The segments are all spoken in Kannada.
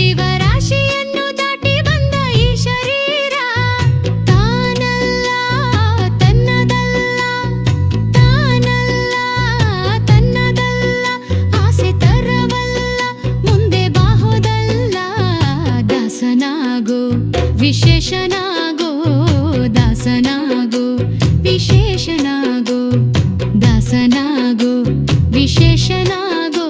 ಜೀವರಾಶಿಯನ್ನು ದಾಟಿ ಬಂದ ಈ ಶರೀರ ತಾನಲ್ಲ ತನ್ನದಲ್ಲ, ತಾನಲ್ಲ ತನ್ನದಲ್ಲ, ಆಸೆ ತರವಲ್ಲ, ಮುಂದೆ ಬಾಹುದಲ್ಲ. ದಾಸನಾಗೋ ವಿಶೇಷನಾಗೋ, ದಾಸನಾಗೋ ವಿಶೇಷನಾಗೋ, ದಾಸನಾಗೋ ವಿಶೇಷನಾಗೋ.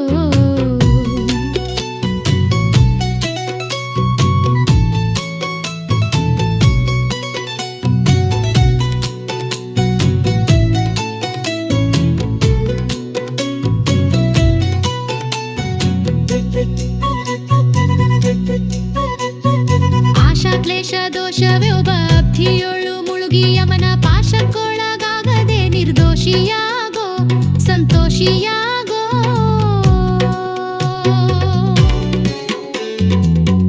ಆಶಾ ಕ್ಲೇಶ ದೋಷವ್ಯೋಬಬ್ಧಿಯೊಳು ಮುಳುಗಿ ಯಮನ ಪಾಶಕ್ಕೊಳಗಾಗದೆ ನಿರ್ದೋಷಿಯಾಗೋ ಸಂತೋಷಿಯಾಗೋ.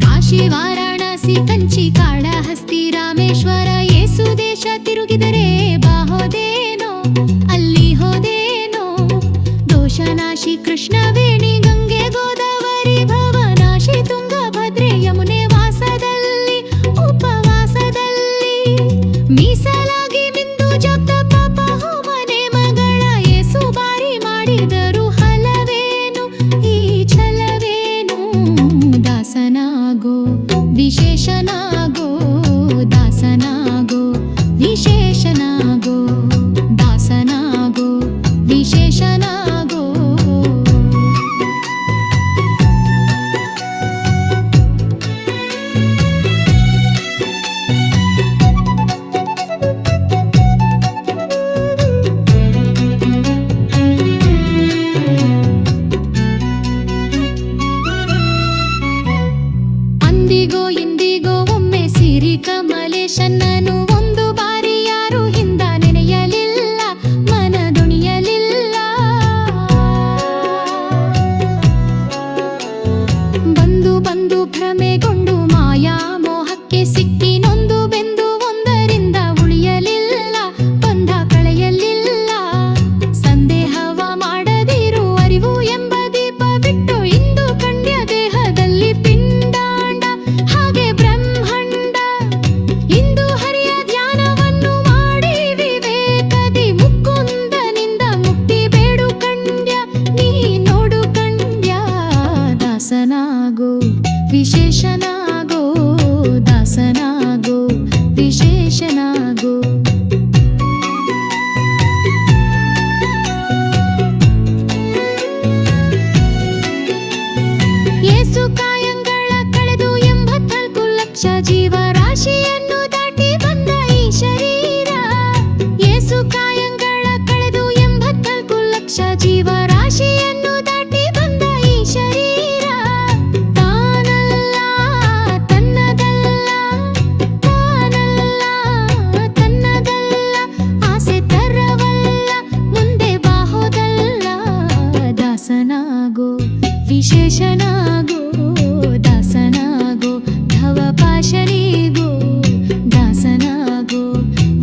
ಕಾಶಿ ವಾರಾಣಸಿ ಕಂಚಿ ಕಾಳಹಸ್ತಿ ರಾಮೇಶ್ವರ ಯೇಸು ದೇಶ ತಿರುಗಿದರೆ ಬಾಹೋದೇನೋ ಅಲ್ಲಿ ಹೋದೇನೋ. ದೋಷನಾಶಿ ಕೃಷ್ಣವೇಣಿ ಗಂಗೆ ಗೋದಾವರಿ ಭವನಾಶಿ ತುಂಗಭದ್ರೆ ಯಮುನೆ ವಾಸದಲ್ಲಿ ಉಪವಾಸದಲ್ಲಿ ಮೀಸಲಾಗಿ ಮಿಂದು ಜಪ್ತ ಪಾಪ ಹೋಮನೆ ಮಗಳ ಯೇಸು ಬಾರಿ ಮಾಡಿದರು ಹಲವೇನು ಈ ಛಲವೇನು. ದಾಸನಾಗೋ ವಿಶೇಷನಾಗೋ, ದಾಸನಾಗೋ ವಿಶೇಷನಾಗೋ, ದಾಸನಾಗೋ ವಿಶೇಷನಾಗೋ. ಅಂದಿಗೋ ಇಂದಿಗೋ ಒಮ್ಮೆ ಸಿರಿ ಕಮಲೇಶನನು ಒಂದು ಬಾರಿ ಯಾರು ಹಿಂದ ನೆನೆಯಲಿಲ್ಲ, ಮನದೊಣಿಯಲಿಲ್ಲ. ಬಂದು ಬಂದು ಭ್ರಮೆಗೊಂಡು ಮಾಯಾ ಮೋಹಕ್ಕೆ ಸಿಕ್ಕಿ ನೊಂದು ಬೆಂದು ಒಂದರಿಂದ ಉಳಿಯಲಿಲ್ಲ, ಬಂಧ ಕಳೆಯಲಿಲ್ಲ. ಸಂದೇಹವ ಮಾಡದಿರು ಅರಿವು ಎಂಬ ದೀಪ ಬಿಟ್ಟು ಇಂದು ಕಂಡ್ಯ ದೇಹದಲ್ಲಿ ಪಿಂಡಾಂಡ ಹಾಗೆ ಬ್ರಹ್ಮಾಂಡ. ಇಂದು ಹರಿಯ ಧ್ಯಾನವನ್ನು ಮಾಡಿ ವಿವೇಕದಿ ಮುಕುಂದನಿಂದ ಮುಕ್ತಿ ಬೇಡು ಕಂಡ್ಯ, ನೀ ನೋಡು ಕಂಡ್ಯ. ದಾಸನಾಗೋ ವಿಶೇಷನಾಗೋ, ದಾಸನಾಗೋ ವಿಶೇಷನಾಗೋ. ಯೇಸು ಕಾಯಂಗಳ ಕಳೆದು 84 ಲಕ್ಷ ಜೀವರಾಶಿಯನ್ನು ದಾಟಿ ಬಂದ ಈ ಶರೀರ. ಯೇಸು ಕಾಯಂಗಳ ಕಳೆದು 84 ಲಕ್ಷ ಜೀವರಾಶಿಯನ್ನು ದಾಟಿ ಬಂದ ಈ ಶರೀರ ತಾನಲ್ಲ ತನ್ನದಲ್ಲ, ತಾನಲ್ಲ ತನ್ನದಲ್ಲ, ಆಸೆ ತರವಲ್ಲ, ಮುಂದೆ ಬಾಹುದಲ್ಲ. ದಾಸನಾಗೋ ವಿಶೇಷನಾಗೋ, ದಾಸನಾಗೋ ಭವಪಾಶನಿಗೋ, ದಾಸನಾಗೋ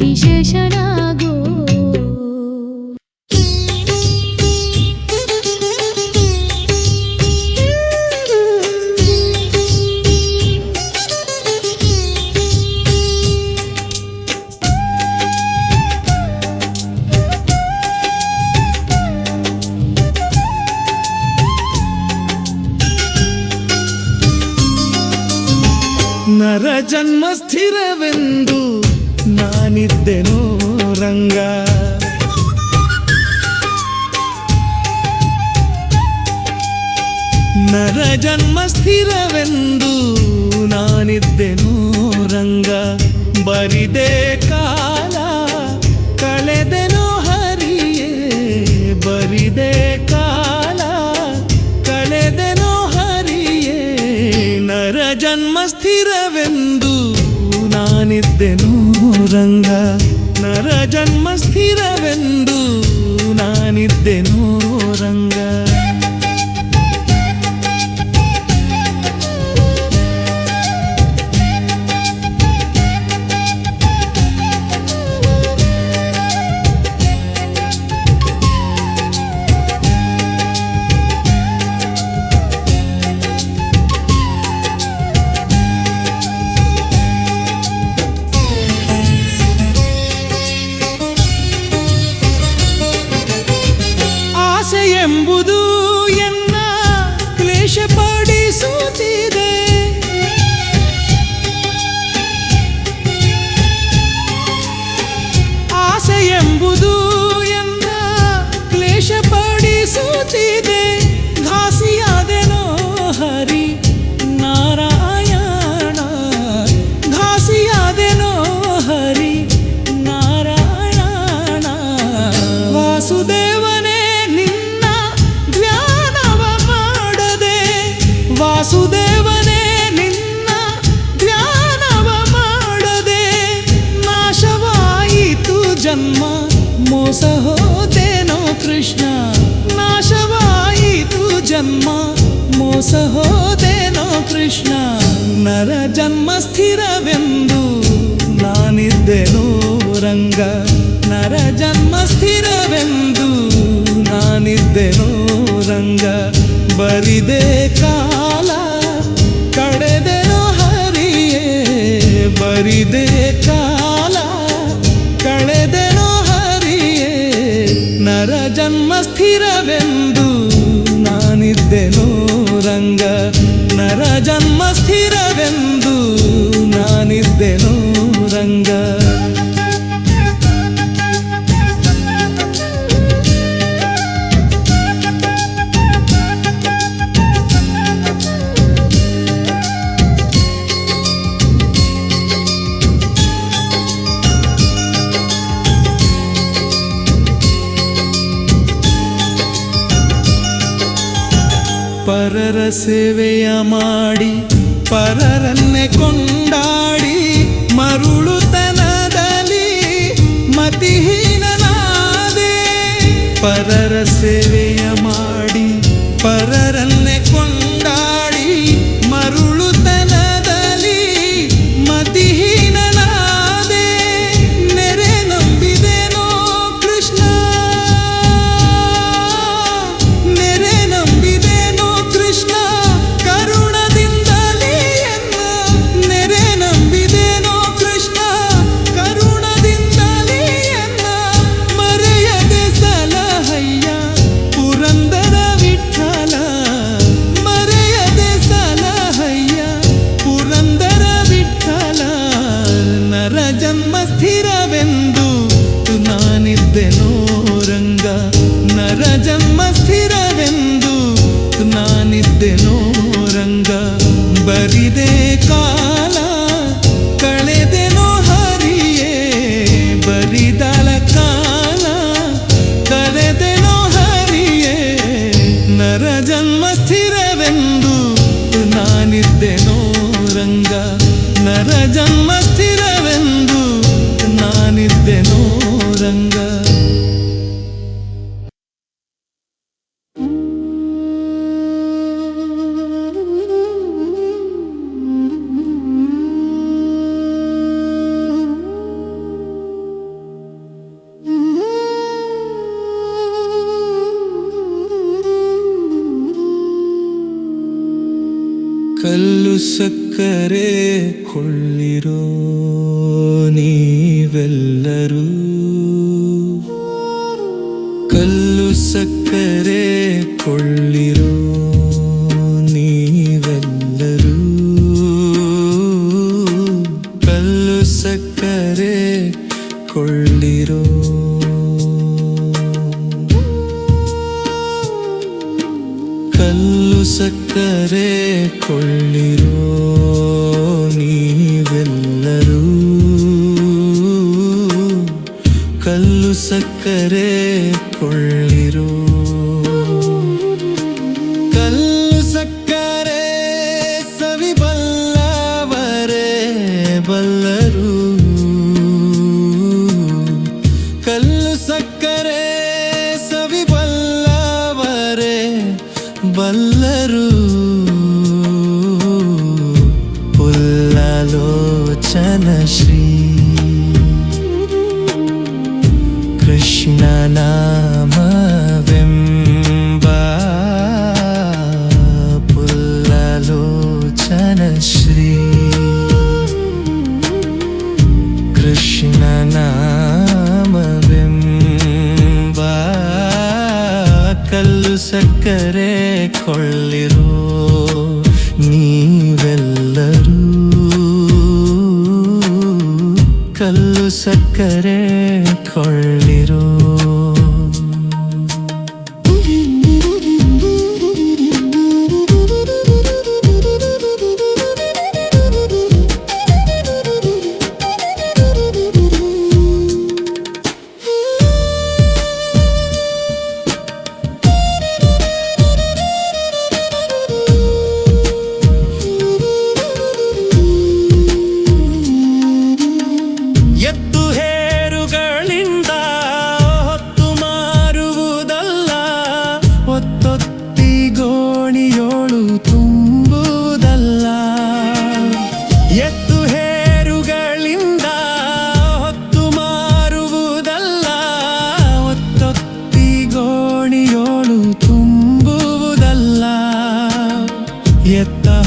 ವಿಶೇಷನಾಗೋ. ನರ ಜನ್ಮ ಸ್ಥಿರವೆಂದು ನಾನಿದ್ದೆನೋ ರಂಗ, ನರ ಜನ್ಮ ಸ್ಥಿರವೆಂದು ನಾನಿದ್ದೆನೋ ರಂಗ. ಬರಿದೆ ಕಾಲ ಕಳೆದೆನೋ ಹರಿಯೇ, ಬರಿದೆ ಕಾಲ ಕಳೆದೆನೋ ಹರಿಯೇ. ನರ ಜನ್ಮ ಸ್ಥಿರವೆಂದು ನಾನಿದ್ದೆನೋ ರಂಗ, ನರ ಜನ್ಮ ಸ್ಥಿರವೆಂದು ನಾನಿದ್ದೆನೋ ರಂಗ. ವಾಸುದೇವನೇ ನಿನ್ನ ಧ್ಯಾನವ ಮಾಡದೆ ನಾಶವಾಯಿತು ಜನ್ಮ, ಮೋಸ ಹೋದೇನೋ ಕೃಷ್ಣ. ನಾಶವಾಯಿತು ಜನ್ಮ, ಮೋಸ ಹೋದೇನೋ ಕೃಷ್ಣ. ನರ ಜನ್ಮ ಸ್ಥಿರವೆಂದು ನಾನಿದ್ದೆನೋ ರಂಗ, ನರ ಜನ್ಮ ಸ್ಥಿರವೆಂದು ನಾನಿದ್ದೆನೋ ರಂಗ. ಬರಿದೆ ಕಾಲ ಕಳೆದೆನೋ ಹರಿಯೇ, ಬರಿದೆ ಕಾಲ ಕಳೆದೆನೋ ಹರಿಯೇ. ನರ ಜನ್ಮ ಸ್ಥಿರವೆಂದು ನಾನಿದ್ದೆನೋ ರಂಗ, ನರ ಜನ್ಮ ಸ್ಥಿರವೆಂದು ನಾನಿದ್ದೆನೋ ರಂಗ. ಪರರ ಸೇವೆಯ ಮಾಡಿ ಪರರನ್ನೇ ಕೊಂಡಾಡಿ ಮರುಳುತನದಲ್ಲಿ ಮತಿಹೀನನಾದೆ. ಪರರ ಸೇವೆಯ ಮಾಡಿ ಪರರನ್ನೇ ಕೊಂಡಾಡಿ ಮರುಳುತನದಲ್ಲಿ ಮತಿಹೀನನಾದೆ. ನೆರೆ ನಂಬಿದೆನೋ ಕೃಷ್ಣ, ನೆರೆ ನಂಬಿದೆನೋ ಕೃಷ್ಣ ಕರುಣದಿಂದಲೇ ಎನ್ನ. ನೆರೆ ನಂಬಿದೆನೋ ಕೃಷ್ಣ ಕರುಣದಿಂದಲೇ ಎನ್ನ. ಮರೆಯದೆ ಸಲಹಯ್ಯ ಪುರಂದರ ವಿಠಲ, ಮರೆಯದೆ ಸಲಹಯ್ಯ ಪುರಂದರ ವಿಠಲ. ನರ ಜನ್ಮ ಸ್ಥಿರವೆಂದು ನಾನಿದ್ದೆನೋ ರಂಗ, ನರ ಜನ್ಮ ಸ್ಥಿರವೆಂದು ನಾನಿದ್ದೆನೋ ರಂಗ. ಬರಿದೆ ಕಾಲ ಕಳೆದೆನೋ ಹರಿಯೇ, ಬರಿದಳ ಕಾಲ ಕಳೆದೆನೋ ಹರಿಯೇ. ನರ ಜನ್ಮ ಸ್ಥಿರವೆಂದು ನಾನಿದ್ದೆನೋ ರಂಗ, ನರ ಜನ್ಮ ಸ್ಥಿರವೆಂದು ನಾನಿದ್ದೆನೋ ರಂಗ. ಕಲ್ಲು ಸಕ್ಕರೆ ಕೊಳ್ಳಿರೋ ನೀವೆಲ್ಲರೂ, ಕಲ್ಲು ಸಕ್ಕರೆ ಕೊಳ್ಳಿರೋ ನೀವೆಲ್ಲರೂ, ಕಲ್ಲು ಸಕ್ಕರೆ ಕೊಳ್ಳಿರೋ. ಕಲ್ಲು ಸಕ್ಕರೆ ಕೊಳ್ಳಿರೋ ನೀವೆಲ್ಲರೂ, ಕಲ್ಲು ಸಕ್ಕರೆ ಕೊಳ್ಳಿರೋ. ಕಲ್ಲು ಸಕ್ಕರೆ ಸವಿ ಬಲ್ಲವರೇ ಬಲ್ಲರು, ಕಲ್ಲು ಸಕ್ಕರೆ ಸವಿ ಬಲ್ಲವರೇ ಬಲ್ಲರು. ಪುಲ್ಲಲೋಚನ ಶ್ರೀ ಕೃಷ್ಣ ನಾಮವೆಂಬ, ಪುಲ್ಲಲೋಚನ ಶ್ರೀ ಕೃಷ್ಣ ನಾಮವೆಂಬ. ಕಲ್ಲು ಸಕ್ಕರೆ ಕೊಳ್ಳಿರೋ ನೀವೆಲ್ಲರೂ, ಕಲ್ಲು ಸಕ್ಕರೆ ಕೊಳ್ಳಿರೋ.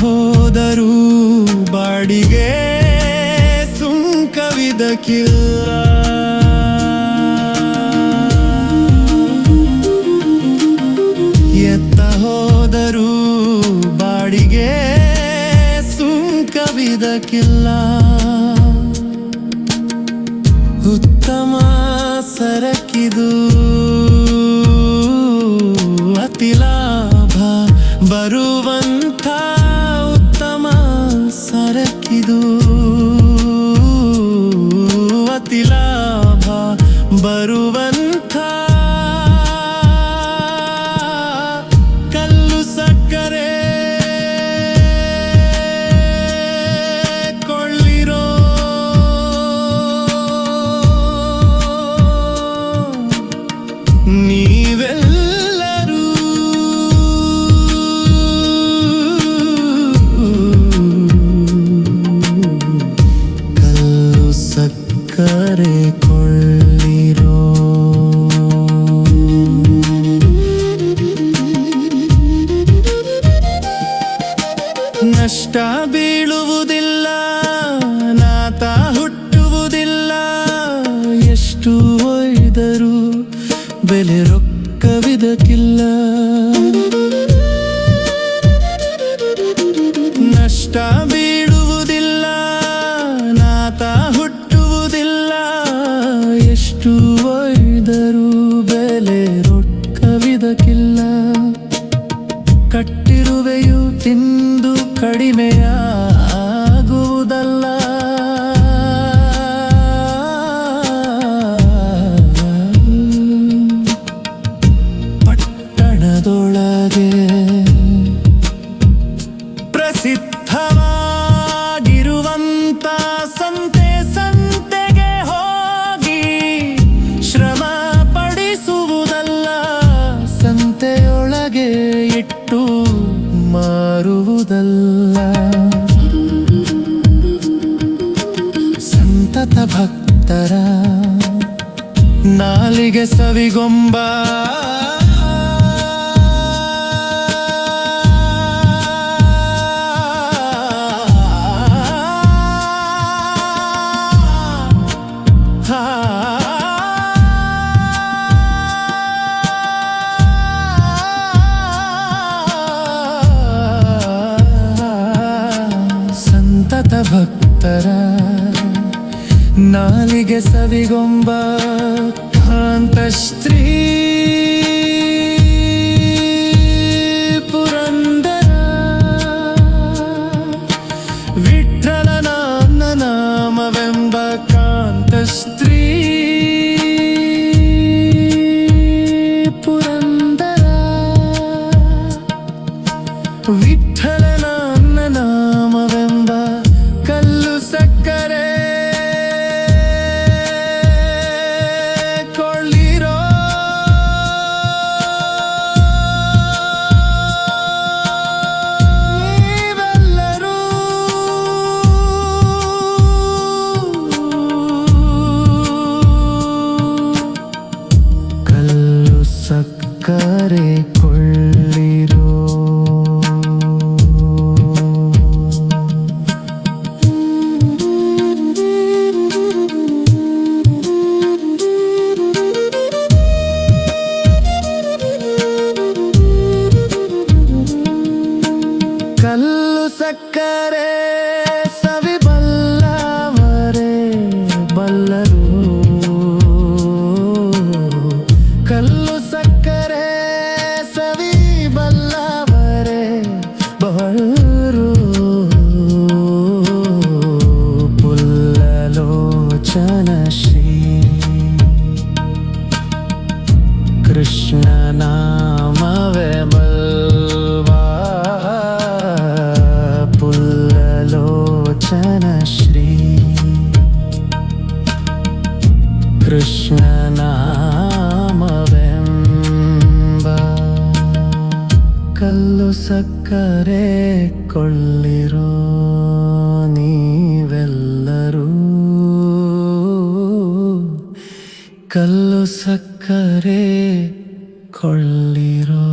ಹೋದರೂ ಬಾಡಿಗೆ ಸುಂಕವಿದಕ್ಕಿಲ್ಲ. ಎತ್ತ ಹೋದರೂ ಬಾಡಿಗೆ ಸುಂಕವಿದಕ್ಕಿಲ್ಲ. ಉತ್ತಮ ಸರಕಿದು ಅತಿ ಲಾಭ ಬರುವಂಥ ಉತ್ತಮ ಸರಕಿದು ಅತಿ ಲಾಭ ಬರುವಂಥ ಕಲ್ಲು ಸಕ್ಕರೆ ಕೊಳ್ಳಿರೋ ನೀವೆಲ್ಲರೂ ಕಲ್ಲು ಸಕ್ಕರೆ ಕೊಳ್ಳಿರೋ. ನಷ್ಟ ಬೀಳುವುದಿಲ್ಲ, ನಾತ ಹುಟ್ಟುವುದಿಲ್ಲ, ಎಷ್ಟು ಒಯ್ದರೂ ಬೆಲೆ ರೊಕ್ಕವಿದಕ್ಕಿಲ್ಲ. ನಷ್ಟ ಬೀಳುವುದಿಲ್ಲ, ನಾತ ಹುಟ್ಟುವುದಿಲ್ಲ, ಎಷ್ಟು ಒಯ್ದರೂ ಬೆಲೆ ರೊಕ್ಕವಿದಕ್ಕಿಲ್ಲ. ಕಟ್ಟಿರುವೆಯು ತಿಂದು ಕಡಿಮೆಯಾಗುವುದಲ್ಲ, ಪಟ್ಟಣದೊಳಗೆ ಪ್ರಸಿದ್ಧವಾಗಿರುವಂತ ಸಂತೆಗೆ ಹೋಗಿ ಶ್ರಮ ಪಡಿಸುವುದಲ್ಲ, ಸಂತೆಯೊಳಗೆ ಇಟ್ಟು ಮಾರುವುದಲ್ಲ. ಸಂತತ ಭಕ್ತರ ನಾಲಿಗೆ ಸವಿಗೊಂಬ ಸಂತತ ಭಕ್ತರ ನಾಲಿಗೆ ಸವಿಗೊಂಬ ಕಾಂತಶ್ರೀ ಪುರಂದರ ವಿಠ್ಠಲನ ನಾಮವೆಂಬ ಕಾಂತಶ್ರೀ ಪುರಂದರ ವಿಠ್ಠಲನ ನಾಮವೆಂಬ ಕಲ್ಲು ಸಕ್ಕರೆ ಕೊಳ್ಳಿರೋ. ನೀವೆಲ್ಲರೂ ಕಲ್ಲು ಸಕ್ಕರೆ ಕೊಳ್ಳಿರೋ. ಕಲ್ಲು ಸಕ್ಕರೆ ಸವಿಬಲ್ಲವರೇ ಬಲ್ಲರು, ಕಲ್ಲು ಸಕ್ಕರೆ ಸವಿಬಲ್ಲವರೇ ಬಲ್ಲರು. ಪುಲ್ಲಲೋಚನ ಶ್ರೀ ಕೃಷ್ಣ ನಾಮವೇ ಬಲ್ವಾ. ಪುಲ್ಲಲೋಚನ ಶ್ರೀ ಕೃಷ್ಣ ನಾಮವೆಂಬ ಕಲ್ಲು ಸಕ್ಕರೆ ಕೊಳ್ಳಿರೋ. ನೀವೆಲ್ಲರೂ ಕಲ್ಲು ಸಕ್ಕರೆ ಕೊಳ್ಳಿರೋ.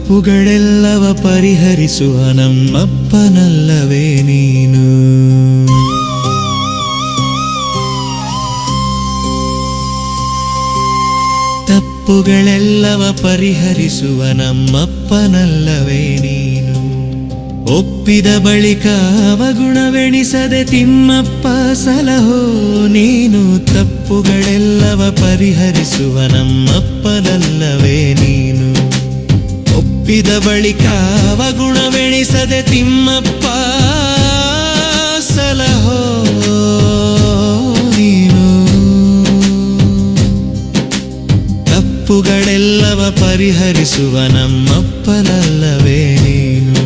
ತಪ್ಪುಗಳೆಲ್ಲವ ಪರಿಹರಿಸುವ ನಮ್ಮಪ್ಪನಲ್ಲವೇ ನೀನು. ತಪ್ಪುಗಳೆಲ್ಲವ ಪರಿಹರಿಸುವ ನಮ್ಮಪ್ಪನಲ್ಲವೇ ನೀನು. ಒಪ್ಪಿದ ಬಳಿಕ ಅವಗುಣವೆಣಿಸದೆ ತಿಮ್ಮಪ್ಪ ಸಲಹೋ ನೀನು. ತಪ್ಪುಗಳೆಲ್ಲವ ಪರಿಹರಿಸುವ ನಮ್ಮಪ್ಪನಲ್ಲವೇ ನೀನು. ಒಪ್ಪಿದ ಬಳಿಕ ಅವಗುಣವೆಣಿಸದೆ ತಿಮ್ಮಪ್ಪ ಸಲಹೋ ನೀನು. ತಪ್ಪುಗಳೆಲ್ಲವ ಪರಿಹರಿಸುವ ನಮ್ಮಪ್ಪನಲ್ಲವೇ ನೀನು.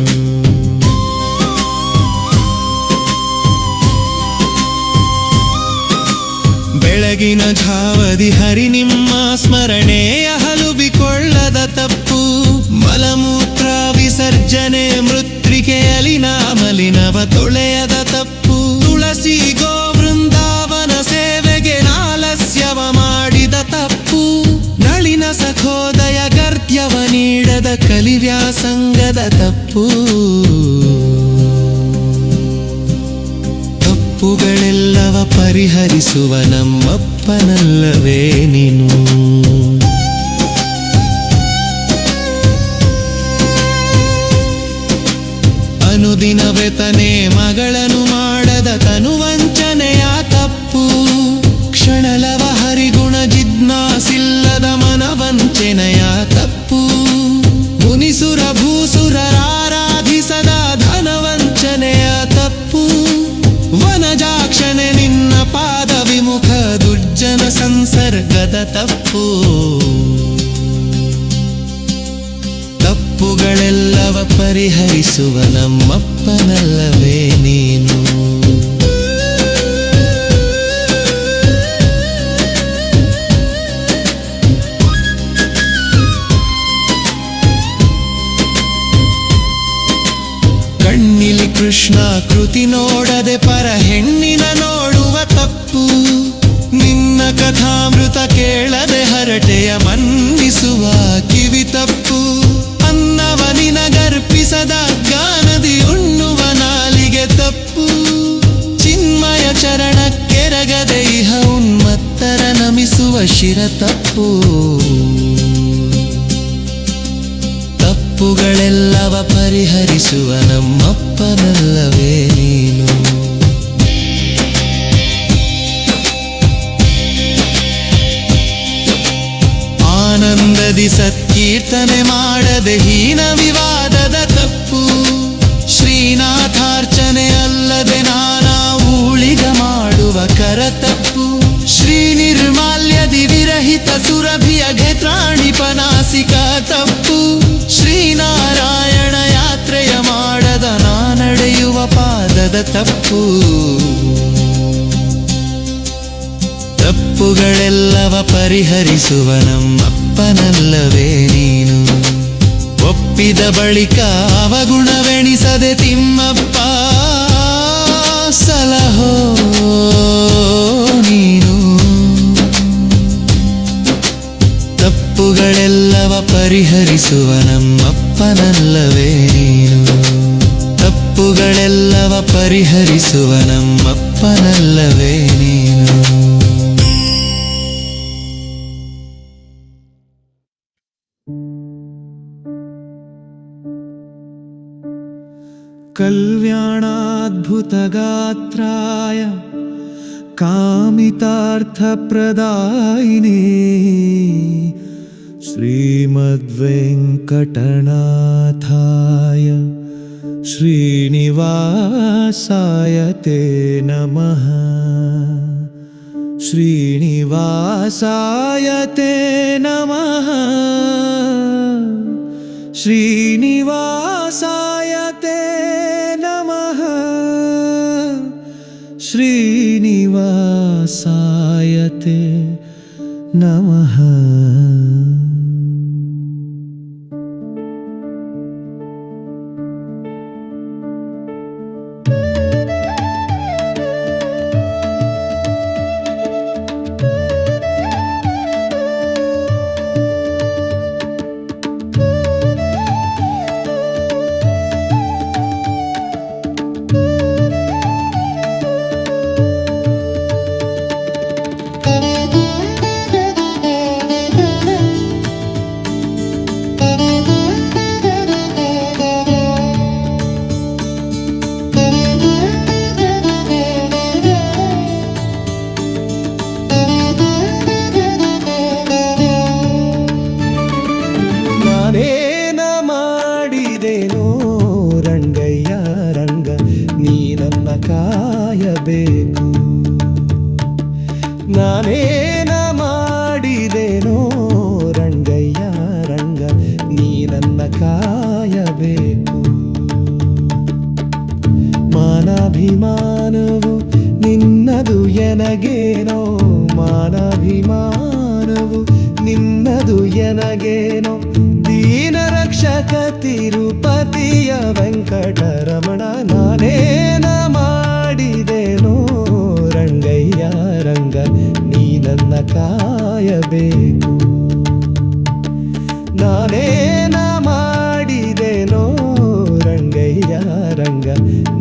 ಬೆಳಗಿನ ಝಾವದಿ ಹರಿ ನಿಮ್ಮ ಸ್ಮರಣೆಯ ಹಲುಬಿಕೊಳ್ಳದ ತಪ್ಪು. ಮಲಮೂತ್ರ ವಿಸರ್ಜನೆ ಮೃತ್ರಿಕೆಯಲಿ ನಾಮಲಿನವ ತೊಳೆಯದ ತಪ್ಪು. ತುಳಸಿ ಗೋವೃಂದಾವನ ಸೇವೆಗೆ ನಾಲಸ್ಯವ ಮಾಡಿದ ತಪ್ಪು. ನಳಿನ ಸಖೋದಯ ಗರ್ತ್ಯವ ನೀಡದ ಕಲಿವ್ಯಾಸಂಗದ ತಪ್ಪು. ತಪ್ಪುಗಳೆಲ್ಲವ ಪರಿಹರಿಸುವ ನಮ್ಮಪ್ಪನಲ್ಲವೇ ನೀನು. ಅನುದಿನ ವ್ಯತನೆ ಮಗಳನ್ನು ಮಾಡದ ತನುವಂಚನೆಯ ತಪ್ಪು. ಕ್ಷಣಲವ ಹರಿಗುಣ ಜಿಜ್ಞಾಸಿಲ್ಲದ ಮನವಂಚನೆಯ ತಪ್ಪು. ಮುನಿಸುರ ಭೂಸುರರಾರಾಧಿಸದ ಧನವಂಚನೆಯ ತಪ್ಪು. ವನಜಾಕ್ಷಣೆ ನಿನ್ನ ಪಾದ ವಿಮುಖ ದುರ್ಜನ ಸಂಸರ್ಗದ ತಪ್ಪು. ತಪ್ಪುಗಳೆಲ್ಲವ ಪರಿಹರಿಸುವ ನಮ್ಮಪ್ಪನಲ್ಲವೇ ನೀನು. ಕಣ್ಣಿಲಿ ಕೃಷ್ಣ ಕೃತಿ ನೋಡದೆ ಪರ ಹೆಣ್ಣಿನ ನೋಡುವ ತಪ್ಪು. ನಿನ್ನ ಕಥಾಮೃತ ಕೇಳದೆ ಹರಟೆಯ ಮನ್ನಿಸುವ ಕಿವಿ ತಪ್ಪು. ಅನ್ನವ ನಿನಗರ್ಪಿಸದ ಜ್ಞಾನದಿ ಉಣ್ಣುವ ನಾಲಿಗೆ ತಪ್ಪು. ಚಿನ್ಮಯ ಚರಣಕ್ಕೆರಗದೆ ಇಹ ಉನ್ಮತ್ತರ ನಮಿಸುವ ಶಿರ ತಪ್ಪು. ತಪ್ಪುಗಳೆಲ್ಲವ ಪರಿಹರಿಸುವ ನಮ್ಮಪ್ಪನಲ್ಲವೇ ನೀನು. ಆನಂದದಿ ಸತ್ಕೀರ್ತನೆ ಮಾಡದೆ ಹೀನ ವಿವಾದದ ತಪ್ಪು. ಶ್ರೀನಾಥಾರ್ಚನೆ ಅಲ್ಲದೆ ನಾನಾ ಊಳಿಗ ಮಾಡುವ ಕರ ತಪ್ಪು. ಶ್ರೀ ನಿರ್ಮಾಲ್ಯದಿ ವಿರಹಿತ ಸುರಭಿಯ ಘೇತ್ರಾಣಿಪನಾಸಿಕ ತಪ್ಪು. ಶ್ರೀನಾರಾಯಣ ಯಾತ್ರೆಯ ಮಾಡದ ನಾನಡೆಯುವ ಪಾದದ ತಪ್ಪು. ತಪ್ಪುಗಳೆಲ್ಲವ ಪರಿಹರಿಸುವ ನಮ್ಮಪ್ಪನಲ್ಲವೇ ನೀನು. ಒಪ್ಪಿದ ಬಳಿಕ ಅವಗುಣವೆಣಿಸದೆ ತಿಮ್ಮಪ್ಪ ಸಲಹೋ ನೀನು. ತಪ್ಪುಗಳೆಲ್ಲವ ಪರಿಹರಿಸುವ ನಮ್ಮಪ್ಪನಲ್ಲವೇ ನೀನು. ತಪ್ಪುಗಳೆಲ್ಲವ ಪರಿಹರಿಸುವ ನಮ್ಮಪ್ಪನಲ್ಲವೇ ನೀನು. ಕಲ್ಯಾಣಾದ್ಭುತಗಾತ್ರಾಯ ಕಾಮಿತಾರ್ಥಪ್ರದಾಯಿನೇ ಶ್ರೀಮದ್ವೆಂಕಟನಾಥಾಯ ಶ್ರೀನಿವಾಸಾಯ ತೇ ನಮಃ. ಶ್ರೀನಿವಾಸಾಯ ತೇ ನಮಃ. ಶ್ರೀನಿವಾಸಾಯ ತೇ ನಮಃ. ಶ್ರೀನಿವಾಸಾಯ ತೇ ನಮಃ. ನಾನೇನ ಮಾಡಿದೆನೋ ರಂಗಯ್ಯ ರಂಗ ನೀ ನನ್ನ ಕಾಯಬೇಕು. ಮಾನಾಭಿಮಾನವು ನಿನ್ನದು ಎನಗೇನೋ, ಮಾನಾಭಿಮಾನವು ನಿನ್ನದು ಎನಗೇನೋ, ದೀನ ರಕ್ಷಕ ತಿರುಪತಿಯ ವೆಂಕಟರಮಣ ನಾನೇನ ಮಾಡಿದೆನೋ ರಂಗಯ್ಯ ರಂಗ ನೀ ನನ್ನ ಕಾಯಬೇಕು. ನಾನೇನ ಮಾಡಿದೆನೋ ರಂಗಯ್ಯ ರಂಗ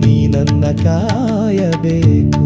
ನೀ ನನ್ನ ಕಾಯಬೇಕು.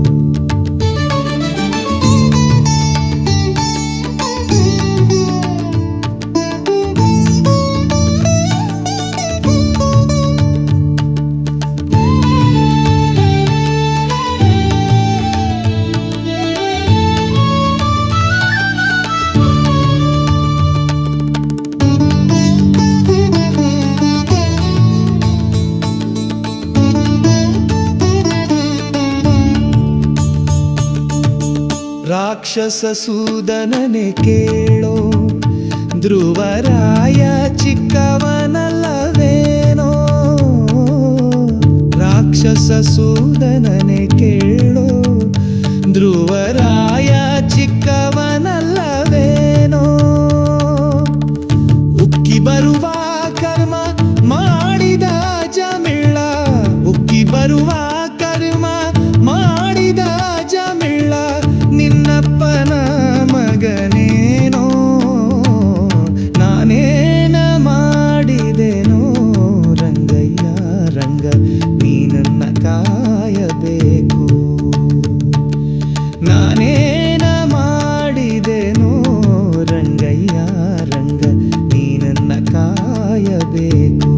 ರಾಕ್ಷಸ ಸೂದನನೆ ಕೇಳೋ, ಧ್ರುವರಾಯ ಚಿಕ್ಕವನಲ್ಲವೇನೋ. ರಾಕ್ಷಸ ಸೂದನನೆ ಕೇಳೋ, ಧ್ರುವರಾಯ ಚಿಕ್ಕವನಲ್ಲವೇನೋ. ಉಕ್ಕಿ ಬರುವ ಕರ್ಮ ಮಾಡಿದ ಜಮಿಳ, ಉಕ್ಕಿ ಬರುವ ಕರ್ಮ ಮಾಡಿದ ಜಮಿಳ, ನಿನ್ನಪ್ಪನ ಮಗನೇನೋ. ನಾನೇನ ಮಾಡಿದೆನೋ ರಂಗಯ್ಯ ರಂಗ ನೀ ನನ್ನ ಕಾಯಬೇಕು. ನಾನೇನ ಮಾಡಿದೆನೋ ರಂಗಯ್ಯ ರಂಗ ನೀ ನನ್ನ ಕಾಯಬೇಕು.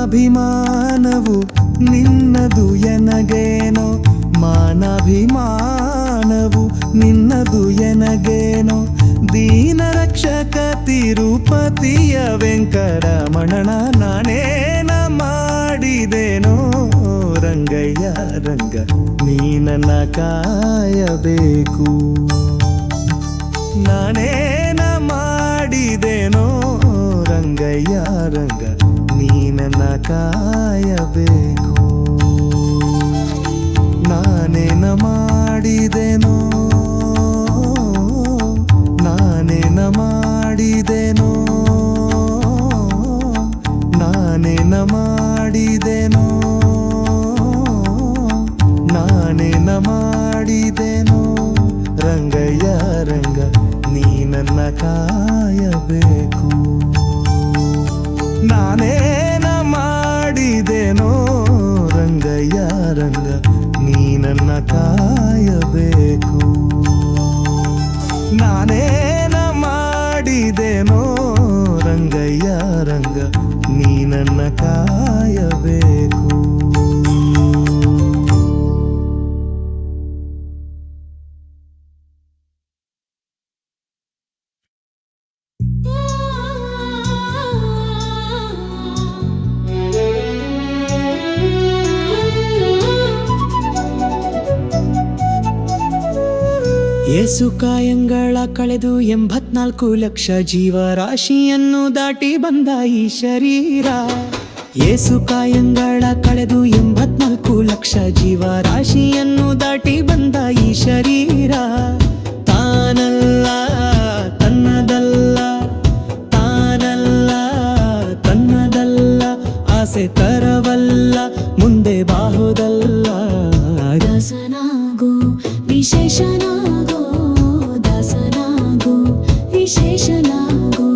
ಮಾನಾಭಿಮಾನವು ನಿನ್ನದು ಎನಗೇನೋ, ಮಾನಾಭಿಮಾನವು ನಿನ್ನದು ಎನಗೇನೋ, ದೀನ ರಕ್ಷಕ ತಿರುಪತಿಯ ವೆಂಕಟರಮಣನ ನಾನೇನ ಮಾಡಿದೆನೋ ರಂಗಯ್ಯ ರಂಗ ನೀ ನನ್ನ ಕಾಯಬೇಕು. ನಾನೇನ ಮಾಡಿದೆನೋ ರಂಗಯ್ಯ ರಂಗ ನೀ ನನ್ನ ಕಾಯಬೇಕು. ನಾನೇನ ಮಾಡಿದೆನೋ, ನಾನೇನ ಮಾಡಿದೆನೋ, ನಾನೇನ ಮಾಡಿದೆನೋ, ನಾನೇನ ಮಾಡಿದೆನೋ ರಂಗಯ್ಯ ರಂಗ ನೀ ನನ್ನ ಕಾಯಬೇಕು. ನಾನೇನ ಮಾಡಿದೆನೋ ರಂಗಯ್ಯ ರಂಗ ನೀ ನನ್ನ ಕಾಯಬೇಕು. ನಾನೇನ ಮಾಡಿದೆನೋ ರಂಗಯ್ಯ ರಂಗ ನೀ ನನ್ನ ಕಾಯಬೇಕು. ಯೇಸು ಕಾಯಂಗಳ ಕಳೆದು 84 ಲಕ್ಷ ಜೀವರಾಶಿಯನ್ನು ದಾಟಿ ಬಂದ ಈ ಶರೀರ. ಯೇಸು ಕಾಯಂಗಳ ಕಳೆದು 84 ಲಕ್ಷ ಜೀವರಾಶಿಯನ್ನು ದಾಟಿ ಬಂದ ಈ ಶರೀರ. ತಾನಲ್ಲ ತನ್ನದಲ್ಲ, ತಾನಲ್ಲ ತನ್ನದಲ್ಲ, ಆಸೆ ತರವಲ್ಲ, ಮುಂದೆ ಬಾಹುದಲ್ಲ. ದಾಸನಾಗೋ ವಿಶೇಷನಾಗೋ, ದಾಸನಾಗೋ ವಿಶೇಷನಾಗೋ,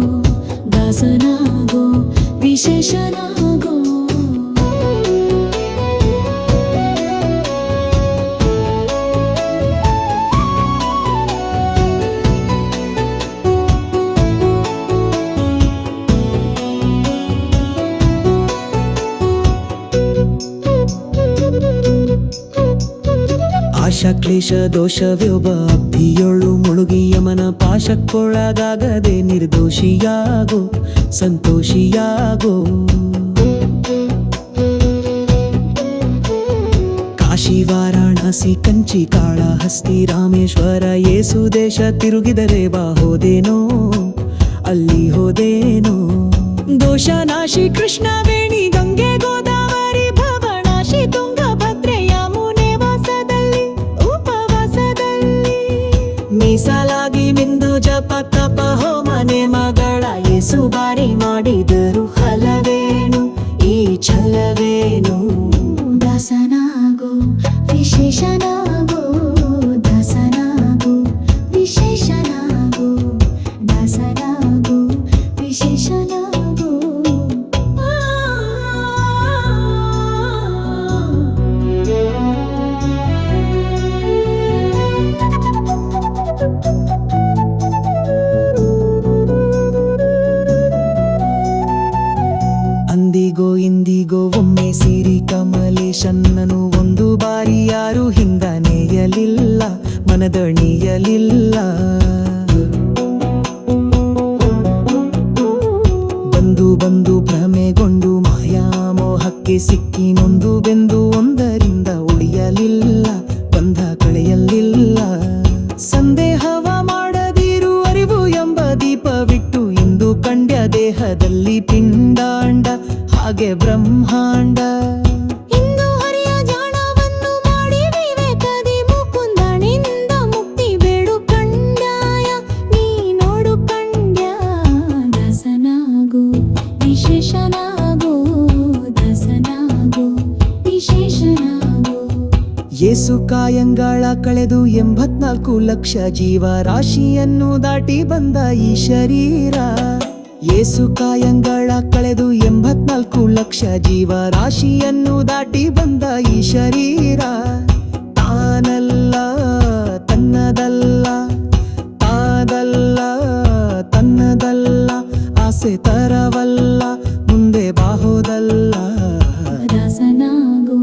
ದಾಸನಾಗೋ ವಿಶೇಷನಾಗೋ. ಕ್ಲೇಶ ದೋಷವ್ಯೊಬ್ಬ ಅಬ್ಧಿಯೊಳು ಮುಳುಗಿ ಯಮನ ಪಾಶಕ್ಕೊಳಗಾಗದೆ ನಿರ್ದೋಷಿಯಾಗೋ ಸಂತೋಷಿಯಾಗೋ. ಕಾಶಿ ವಾರಾಣಸಿ ಕಂಚಿ ಕಾಳಹಸ್ತಿ ರಾಮೇಶ್ವರ ಯೇಸು ದೇಶ ತಿರುಗಿದರೆ ಬಾ ಹೋದೇನೋ ಅಲ್ಲಿ ಹೋದೇನೋ. ದೋಷನಾಶಿ ಕೃಷ್ಣ ವೇಣಿ ಗಂಗೆ ಗೋದಾವರಿ ಭವನಾಶಿ ತುಂಗಭದ್ರೆ ಯಮುನೆ ವಾಸದಲ್ಲಿ ಉಪವಾಸದಲ್ಲಿ ಮೀಸಲಾಗಿ ಮಿಂದು ಜಪ ತಪ ಹೋಮನೆ ಮಗಳ ಯೇಸು ಬಾರಿ ಮಾಡಿದರು ಹಲವೇನು ಈ ಛಲವೇನು. ದಾಸನಾಗೋ ವಿಶೇಷನಾಗೋ ದಾಸನಾಗೋ ವಿಶೇಷನಾಗೋ ದಾಸನಾಗೋ ವಿಶೇಷನಾಗೋ. ಅಂದಿಗೋ ಇಂದಿಗೋ ಒಮ್ಮೆ ಸಿರಿ ಕಮಲೇಶನ್ನನು ಒಂದು ಬಾರಿ ಯಾರು ಹಿಂದನೆಯಲಿಲ್ಲ ಮನದಣಿಯಲಿಲ್ಲ. ಬಂದು ಬಂದು ಭ್ರಮೆಗೊಂಡು ಮಾಯಾಮೋಹಕ್ಕೆ ಸಿಕ್ಕಿ ನೊಂದು ಬೆಂದು ಒಂದರಿಂದ ಉಳಿಯಲಿಲ್ಲ ಬಂಧ ಕಳೆಯಲಿಲ್ಲ. ಸಂದೇಹವ ಮಾಡದಿರು ಅರಿವು ಎಂಬ ದೀಪವಿಟ್ಟು ಇಂದು ಕಂಡ್ಯ ದೇಹದಲ್ಲಿ ಪಿಂಡಾಂಡ ಹಾಗೆ ಬ್ರಹ್ಮಾಂಡ. ಇಂದು ಹರಿಯ ಜಾಣವನ್ನು ಮಾಡಿ ವಿವೇಕದಿ ಮುಕುಂದನಿಂದ ಮುಕ್ತಿ ಬೇಡು ಕಂಡ್ಯಾಯ ನೀ ನೋಡು ಕಂಡ್ಯ. ದಾಸನಾಗೋ ವಿಶೇಷನಾಗೋ ದಾಸನಾಗೋ ವಿಶೇಷನಾಗೋ. ಯೇಸು ಕಾಯಂಗಾಳ ಕಳೆದು 84 ಲಕ್ಷ ಜೀವರಾಶಿಯನ್ನು ದಾಟಿ ಬಂದ ಈ ಶರೀರ. ಯೇಸು ಕಾಯಂಗಾಳ ಕಳೆದು 84 ಲಕ್ಷ ಜೀವರಾಶಿಯನ್ನು ದಾಟಿ ಬಂದ ಈ ಶರೀರ. ತಾನಲ್ಲ ತನ್ನದಲ್ಲ ತಾದಲ್ಲ ತನ್ನದಲ್ಲ ಆಸೆ ತರವಲ್ಲ ಮುಂದೆ ಬಾಹೋದಲ್ಲ. ದಾಸನಾಗೋ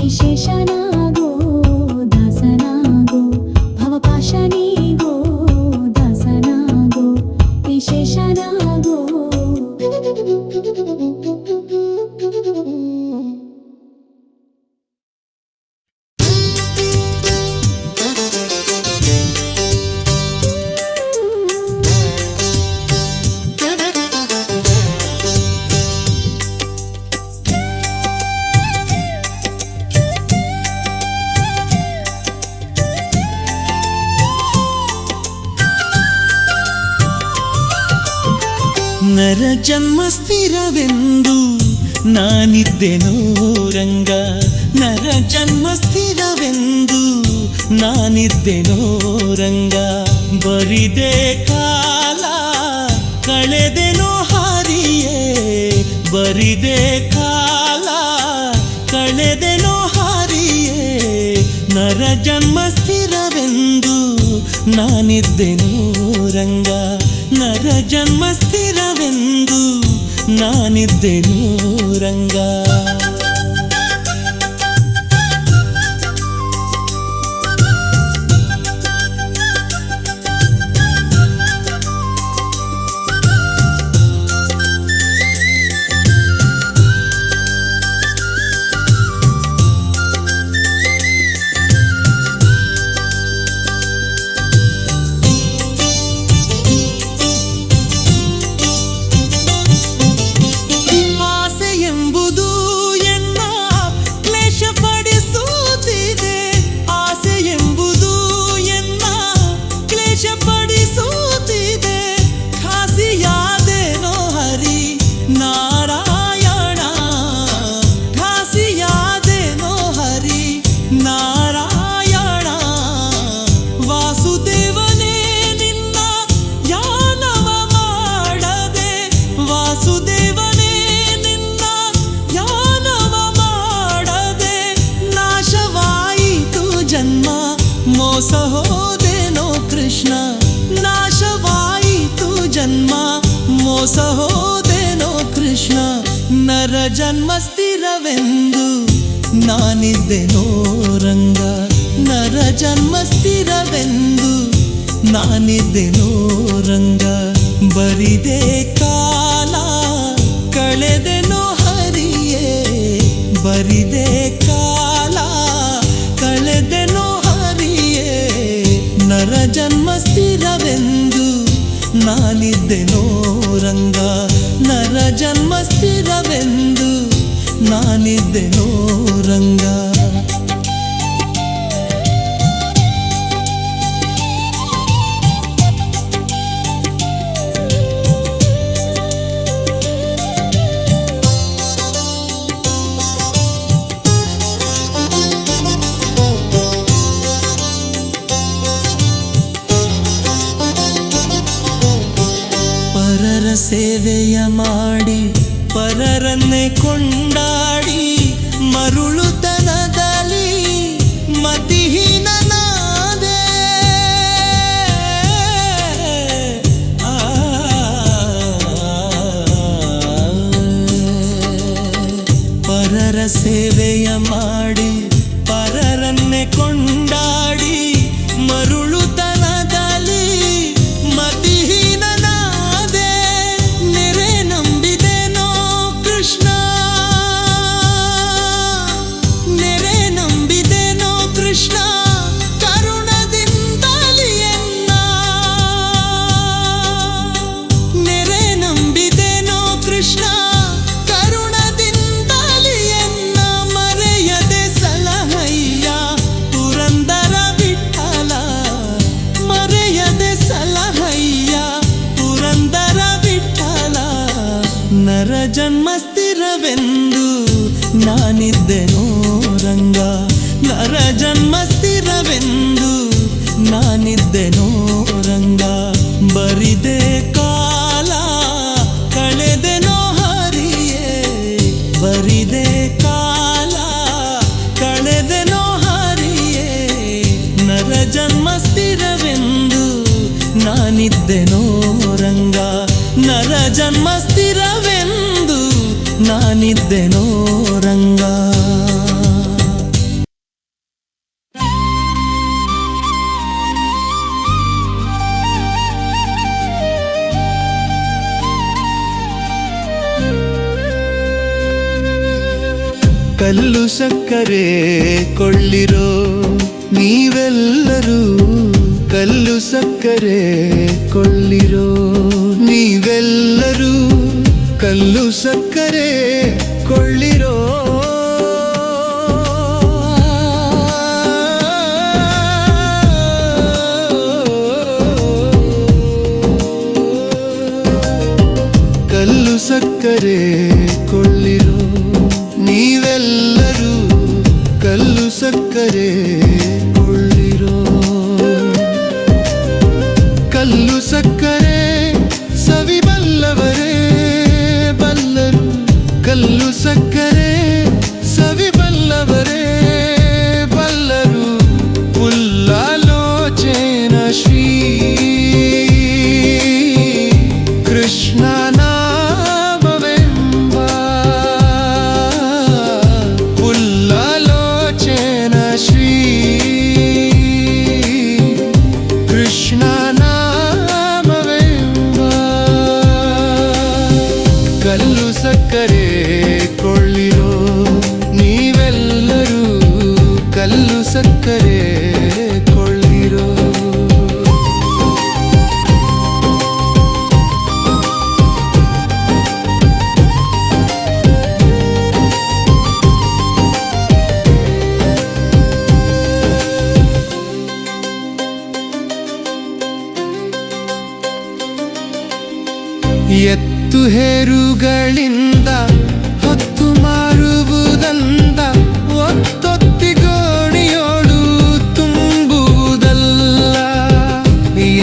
ವಿಶೇಷನಾಗೋ ದಾಸನಾಗೋ ಭವಪಾಶನಿಗೋ ದಾಸನಾಗೋ ವಿಶೇಷನಾಗೋ. ನರ ಜನ್ಮ ಸ್ಥಿರವೆಂದು ನಾನಿದ್ದೆನೋ ರಂಗ. ನರ ಜನ್ಮ ಸ್ಥಿರವೆಂದು ನಾನಿದ್ದೆನೋ ರಂಗ. ಬರಿದೆ ಕಾಲ ಕಳೆದೆನೋ ಹಾರಿಯೇ ಬರಿದೆ ಕಾಲ ಕಳೆದೆನೋ ಹಾರಿಯೇ. ನರ ಜನ್ಮ ಸ್ಥಿರವೆಂದು ನಾನಿದ್ದೆನೋ ರಂಗ. ನರ ಜನ್ಮ ಸ್ಥಿರವೆಂದು ನಾನಿದ್ದೆನೋ ರಂಗ. ಮೋಸ ಹೋದೆನೋ ಕೃಷ್ಣ ನಾಶವಾಯಿತು ಜನ್ಮ ಮೋಸ ಹೋದೆನೋ ಕೃಷ್ಣ ನರ ಜನ್ಮ ಸ್ಥಿರವೆಂದು ನಾನಿದ್ದೆನೋ ರಂಗ ನರ ಜನ್ಮ ಸ್ಥಿರವೆಂದು ನಾನಿದ್ದೆನೋ ರಂಗ. ಬರಿದೆ ಕಾಲ ಕಳೆದೆನೋ ಹರಿಯೇ, ಬರಿದೆ ಕಾಲ ಕಳೆದೆನೋ ಹರಿಯೇ. ನರ ಜನ್ಮ ಸ್ಥಿರವೆಂದು ನಾನಿದ್ದೆನೋ ರಂಗ, ನರ ಜನ್ಮ ಸ್ಥಿರವೆಂದು ನಾನಿದ್ದೆನೋ ರಂಗ. ಪರರ ಸೇವೆಯ ಮಾಡಿ ಪರರನ್ನೇ ಕೊಂಡಾಡಿ ಮರುಳುತನದಲ್ಲಿ ಮತಿಹೀನನಾದೆ. ಪರರ ಸೇವೆಯ ಮಾಡಿ ಪರರನ್ನೇ ಕೊಂಡಾಡಿ ಮರುಳುತನದಲ್ಲಿ ಮತಿಹೀನನಾದೆ. ನೆರೆ ನಂಬಿದೆನೋ ಕೃಷ್ಣ, ನೆರೆ ನಂಬಿದೆನೋ ಕೃಷ್ಣ ಕರುಣದಿಂದಲಿ ಎನ್ನ. ನೆರೆ ನಂಬಿದೆನೋ ಕೃಷ್ಣ ಕರುಣದಿಂದಲಿ ಎನ್ನ. ಮರೆಯದೆ ಸಲಹಯ್ಯ ಪುರಂದರ ವಿಠಲ, ಮರೆಯದೆ ಸಲಹಯ್ಯ ಪುರಂದರ ವಿಠಲ. ನರ ಜನ್ಮ ಸ್ಥಿರವೆಂದು ನಾನಿದ್ದೆನೋ ರಂಗ, ನರ ಜನ್ಮ ಸ್ಥಿರವೆಂದು ನಾನಿದ್ದೆನೋ ರಂಗ. ಬರಿದೆ ಕಾಲ ಕಳೆದೆನೋ ಹರಿಯೇ, ಬರಿದೆ ಕಾಲ ಕಳೆದೆನೋ ಹರಿಯೇ. ನರ ಜನ್ಮ ಸ್ಥಿರವೆಂದು ನಾನಿದ್ದೆನೋ ರಂಗ, ನರ ಜನ್ಮ ಸ್ಥಿರವೆಂದು ನಾನಿದ್ದೆನೋ ರಂಗ. ಕಲ್ಲು ಸಕ್ಕರೆ ಕೊಳ್ಳಿರೋ ನೀವೆಲ್ಲರೂ, ಕಲ್ಲು ಸಕ್ಕರೆ ಕೊಳ್ಳಿರೋ ನೀವೆಲ್ಲರೂ, ಕಲ್ಲು ಸಕ್ಕರೆ ಕೊಳ್ಳಿರೋ. ಕಲ್ಲು ಸಕ್ಕರೆ ಕೊಳ್ಳಿರೋ ನೀವೆಲ್ಲರೂ, ಕಲ್ಲು ಸಕ್ಕರೆ ಕೊಳ್ಳಿರೋ. ಕಲ್ಲು ಸಕ್ಕರೆ ಸವಿಬಲ್ಲವರೇ ಬಲ್ಲರು, ಕಲ್ಲು ಸಕ್ಕರೆ ಸವಿಬಲ್ಲವರೇ ಬಲ್ಲರು. ಪುಲ್ಲಾಲೋಚನ ಶ್ರೀ ಕೃಷ್ಣ ನಾಮವೆಂಬ, ಪುಲ್ಲಾಲೋಚನ ಶ್ರೀ ಕೃಷ್ಣ ನಾಮವೆಂಬ. ಕಲ್ಲು ಸಕ್ಕರೆ ಕೊಳ್ಳಿರೋ ನೀವೆಲ್ಲರೂ, ಕಲ್ಲು ಸಕ್ಕರೆ ಕೊಳ್ಳಿರೋ. ಎತ್ತು ಹೇರುಗಳಿಂದ ಹೊತ್ತು ಮಾರುವುದಂದ ಒತ್ತೊತ್ತಿಗೋಣಿಯೋಳು ತುಂಬುವುದಲ್ಲ.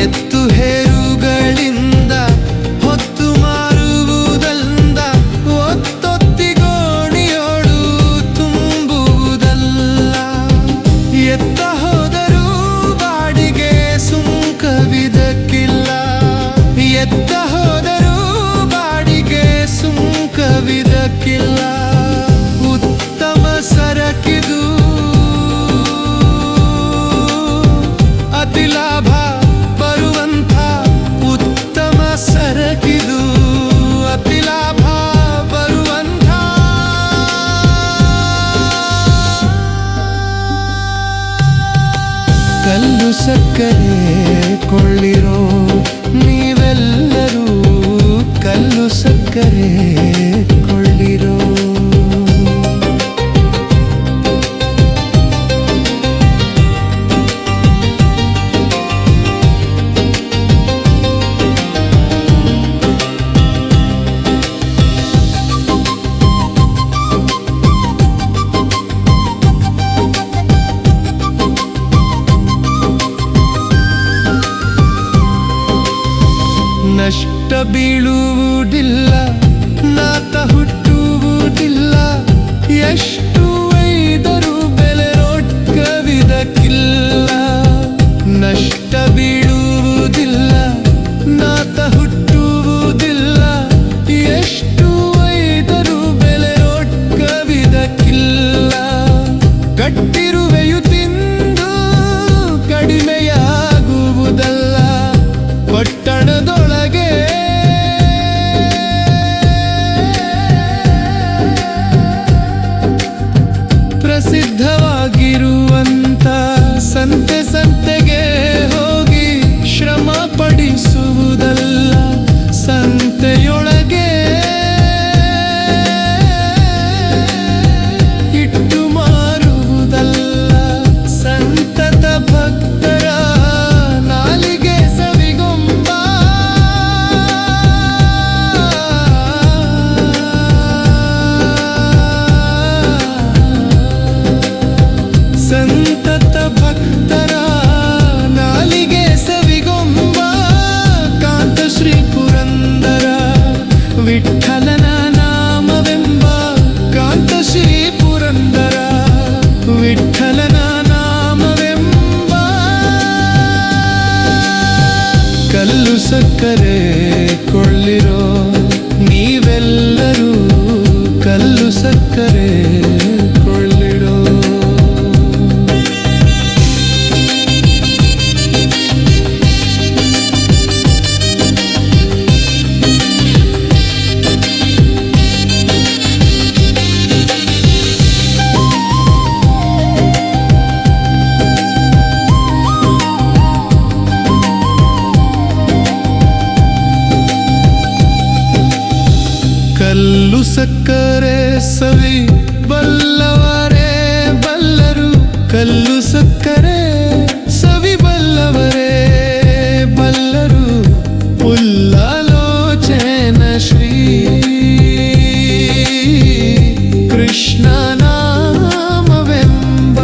ಎತ್ತು ಹೇರುಗಳಿಂದ ಹೊತ್ತು ಮಾರುವುದಂದ ಒತ್ತೊತ್ತಿಗೋಣಿಯೋಳು ತುಂಬುವುದಲ್ಲ. ಎತ್ತ ಹೋದರೂ ಬಾಡಿಗೆ ಸುಂಕವಿದಕ್ಕಿಲ್ಲ, ಎತ್ತ ಹೋದರೂ ಬಾಡಿಗೆ ಸುಂಕವಿದಕ್ಕಿಲ್ಲ. ಸಕ್ಕರೆ ಕೊಳ್ಳಿರೋ, ನೀವೆಲ್ಲರೂ ಕಲ್ಲು ಸಕ್ಕರೆ ಕೊಳ್ಳಿರೋ. ನಷ್ಟ ಬೀಳುವುದಿಲ್ಲ, ನಾತ ಹುಟ್ಟುವುದಿಲ್ಲ, ಎಷ್ಟು ಒಯ್ದರೂ ಬೆಲೆ ರೊಕ್ಕವಿದಕ್ಕಿಲ್ಲ. ನಷ್ಟ ಬೀಳುವುದಿಲ್ಲ, ನಾತ ಹುಟ್ಟುವುದಿಲ್ಲ, ಎಷ್ಟು ಒಯ್ದರೂ ಬೆಲೆ ರೊಕ್ಕವಿದಕ್ಕಿಲ್ಲ. ಕಟ್ಟಿರುವೆಯು ತಿಂದು ಕಡಿಮೆಯಾಗುವುದಲ್ಲ, ಪಟ್ಟಣದೊಳಗೆ ಪ್ರಸಿದ್ಧವಾಗಿರುವಂತ ಸಂತೆಗೆ ಹೋಗಿ ಶ್ರಮ ಪಡಿಸುವುದಲ್ಲ, ಸಂತೆಯೊಳಗೆ ಇಟ್ಟು ಮಾರುವುದಲ್ಲ. ಸಂತತ ಭಕ್ತರ ನಾಲಿಗೆ ಸವಿಗೊಂಬ, ಸಂತತ ಭಕ್ತರ ನಾಲಿಗೆ ಸವಿಗೊಂಬ ಕಾಂತ ಶ್ರೀ ಪುರಂದರ ವಿಠಲನ ನಾಮವೆಂಬ. ಕಾಂತ ಶ್ರೀ ಪುರಂದರ ವಿಠಲನ ನಾಮವೆಂಬ. ಕಲ್ಲು ಸಕ್ಕರೆ ಕೊಳ್ಳಿರೋ, ನೀವೆಲ್ಲರೂ ಕಲ್ಲು ಸಕ್ಕರೆ ಕೊಳ್ಳಿರೋ. ಕಲ್ಲು ಸಕ್ಕರೆ ಸವಿ ಬಲ್ಲವರೇ ಬಲ್ಲರು, ಕಲ್ಲು ಸಕ್ಕರೆ ಸವಿ ಬಲ್ಲವರೇ ಬಲ್ಲರು. ಪುಲ್ಲಲೋಚನ ಶ್ರೀ ಕೃಷ್ಣ ನಾಮವೆಂಬ.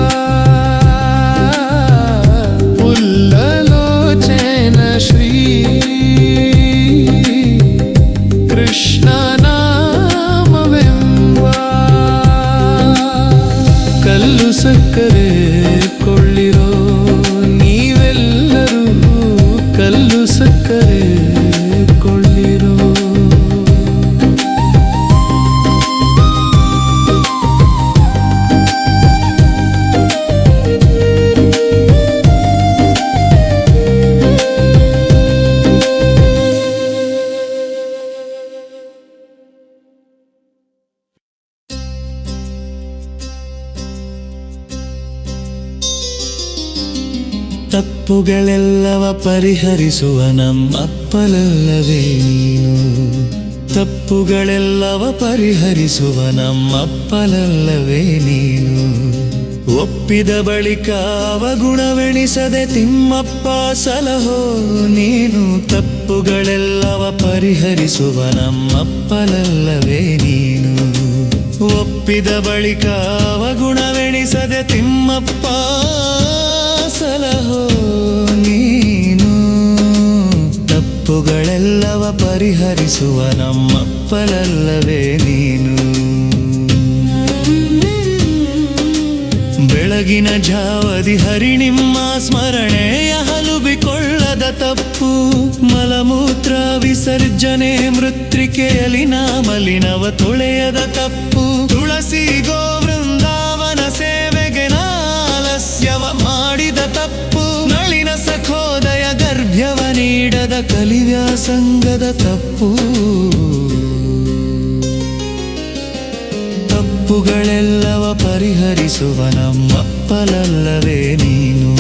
ಪುಲ್ಲಲೋಚನ ಶ್ರೀ ಕೃಷ್ಣ ಕಲ್ಲು ಸಕ್ಕರೆ ಕೊಳ್ಳಿರೋ, ನೀವೆಲ್ಲರೂ ಕಲ್ಲು ಸಕ್ಕರೆ ಕೊಳ್ಳಿರೋ. ತಪ್ಪುಗಳೆಲ್ಲವ ಪರಿಹರಿಸುವ ನಮ್ಮಪ್ಪಲಲ್ಲವೇ ನೀನು. ತಪ್ಪುಗಳೆಲ್ಲವ ಪರಿಹರಿಸುವ ನಮ್ಮಪ್ಪಲಲ್ಲವೇ ನೀನು. ಒಪ್ಪಿದ ಬಳಿಕ ಅವಗುಣವೆಣಿಸದೆ ತಿಮ್ಮಪ್ಪ ಸಲಹೋ ನೀನು. ತಪ್ಪುಗಳೆಲ್ಲವ ಪರಿಹರಿಸುವ ನಮ್ಮಪ್ಪಲಲ್ಲವೇ ನೀನು. ಒಪ್ಪಿದ ಬಳಿಕ ಅವಗುಣವೆಣಿಸದೆ ತಿಮ್ಮಪ್ಪ ಸಲಹೋ ನೀನು. ತಪ್ಪುಗಳೆಲ್ಲವ ಪರಿಹರಿಸುವ ನಮ್ಮಪ್ಪಲಲ್ಲವೇ ನೀನು. ಬೆಳಗಿನ ಜಾವದಿ ಹರಿಣಿಮ್ಮ ಸ್ಮರಣೆಯ ಹಲುಬಿಕೊಳ್ಳದ ತಪ್ಪು. ಮಲಮೂತ್ರ ವಿಸರ್ಜನೆ ಮೃತ್ರಿಕೆಯಲ್ಲಿ ನಾಮಲಿನವ ತೊಳೆಯದ ತಪ್ಪು. ತುಳಸಿ ಗೋವೃಂದಾವನ ಸೇವೆಗೆ ನಾಲಸ್ಯವ ಮಾಡಿದ ತಪ್ಪು. ನಳಿನ ಸಖೋದಯ ಗರ್ಭ್ಯವ ನೀಡದ ಕಲಿವ್ಯಾಸಂಗದ ತಪ್ಪು. ತಪ್ಪುಗಳೆಲ್ಲವ ಪರಿಹರಿಸುವ ನಮ್ಮಪ್ಪಲಲ್ಲವೇ ನೀನು.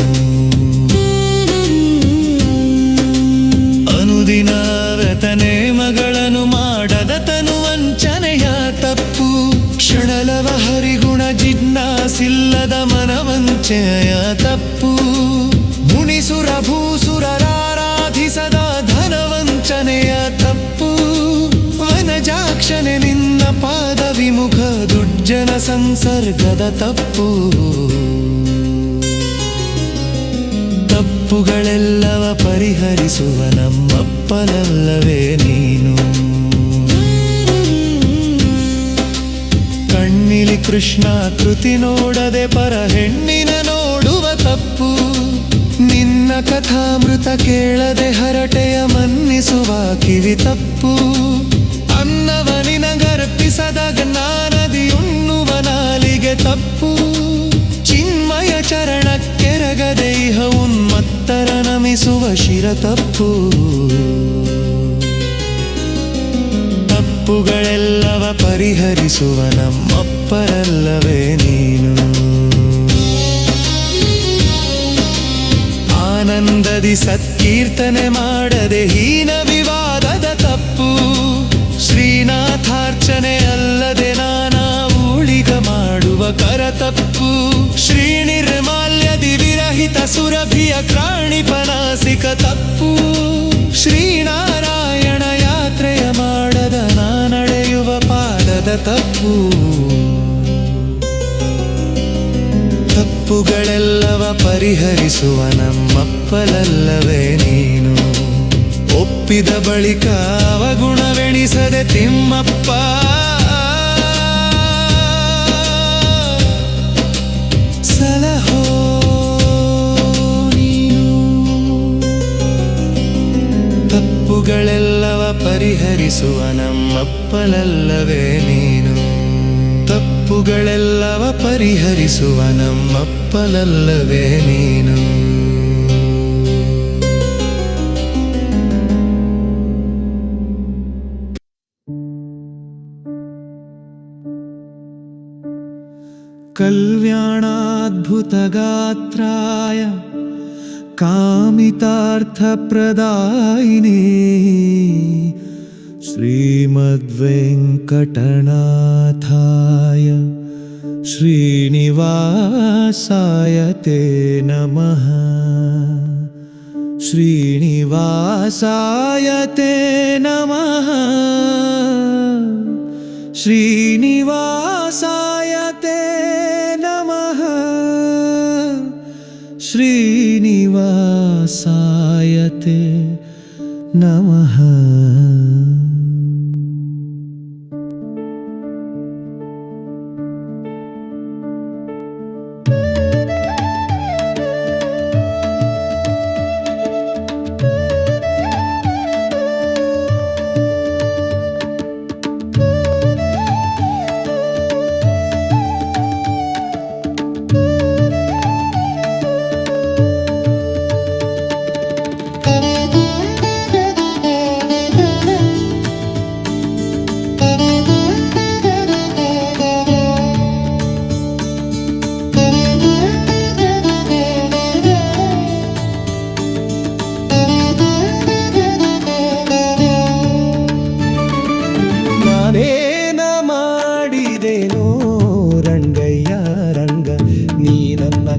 ದಿನ ವ್ರತ ನೇಮಗಳನ್ನು ಮಾಡದ ತನು ವಂಚನೆಯ ತಪ್ಪು. ಕ್ಷಣಲವ ಹರಿಗುಣ ಜಿಜ್ಞಾಸಿಲ್ಲದ ಮನವಂಚನೆಯ ತಪ್ಪು. ಮುನಿಸುರ ಭೂಸುರರಾರಾಧಿಸದ ಧನವಂಚನೆಯ ತಪ್ಪು. ವನಜಾಕ್ಷನೆ ನಿನ್ನ ಪಾದ ವಿಮುಖ ದುರ್ಜನ ಸಂಸರ್ಗದ ತಪ್ಪು. ತಪ್ಪುಗಳೆಲ್ಲವ ಪರಿಹರಿಸುವ ನಮ್ಮಪ್ಪನಲ್ಲವೇ ನೀನು. ಕಣ್ಣಿಲಿ ಕೃಷ್ಣ ಕೃತಿ ನೋಡದೆ ಪರ ಹೆಣ್ಣಿನ ನೋಡುವ ತಪ್ಪು. ನಿನ್ನ ಕಥಾಮೃತ ಕೇಳದೆ ಹರಟೆಯ ಮನ್ನಿಸುವ ಕಿವಿ ತಪ್ಪು. ಅನ್ನವ ನಿನಗರ್ಪಿಸದ ಜ್ಞಾನದಿ ಉಣ್ಣುವ ನಾಲಿಗೆ ತಪ್ಪು. ಚಿನ್ಮಯ ಚರಣಕ್ಕೆರಗದೆ ಇಹ ಉನ್ಮತ್ತರ ನಮಿಸುವ ಶಿರ ತಪ್ಪು. ತಪ್ಪುಗಳೆಲ್ಲವ ಪರಿಹರಿಸುವ ನಮ್ಮಪ್ಪರಲ್ಲವೇ ನೀನು. ಆನಂದದಿ ಸತ್ಕೀರ್ತನೆ ಮಾಡದೆ ಹೀನ ವಿವಾದದ ತಪ್ಪು. ಶ್ರೀನಾಥಾರ್ಚನೆ ಅಲ್ಲದೆ ನಾನಾ ಊಳಿಗ ಮಾಡುವ ಕರ ತಪ್ಪು. ಶ್ರೀ ನಿರ್ಮಾಲ್ಯದಿ ವಿರಹಿತ ಸುರಭಿಯ ಕ್ರಾಣಿಪನಾಸಿಕ ತಪ್ಪು. ಶ್ರೀನಾರಾಯಣ ಯಾತ್ರೆಯ ಮಾಡದ ನಾನಡೆಯುವ ಪಾದದ ತಪ್ಪು. ತಪ್ಪುಗಳೆಲ್ಲವ ಪರಿಹರಿಸುವ ನಮ್ಮಪ್ಪಲಲ್ಲವೇ ನೀನು. ಒಪ್ಪಿದ ಬಳಿಕ ಅವಗುಣವೆಣಿಸದೆ ತಿಮ್ಮಪ್ಪ ಸಲಹೋ ನೀನು. ತಪ್ಪುಗಳೆಲ್ಲವ ಪರಿಹರಿಸುವ ನಮ್ಮಪ್ಪಲಲ್ಲವೇ ನೀನು. ತಪ್ಪುಗಳೆಲ್ಲವ ಪರಿಹರಿಸುವ ನಮ್ಮಪ್ಪಲಲ್ಲವೇ ನೀನು. ಕಲ್ಯಾಣಾದ್ಭುತಗಾತ್ರಾಯ ಕಾಮಿತಾರ್ಥಪ್ರದಾಯಿನೇ ಶ್ರೀಮದ್ವೆಂಕಟನಾಥಾಯ ಶ್ರೀನಿವಾಸಾಯ ತೇ ನಮಃ. ಶ್ರೀನಿವಾಸಾಯ ತೇ ನಮಃ. ಶ್ರೀನಿವಾಸಾಯ ತೇ ನಮಃ. ಶ್ರೀನಿವಾಸಾಯ ತೇ ನಮಃ.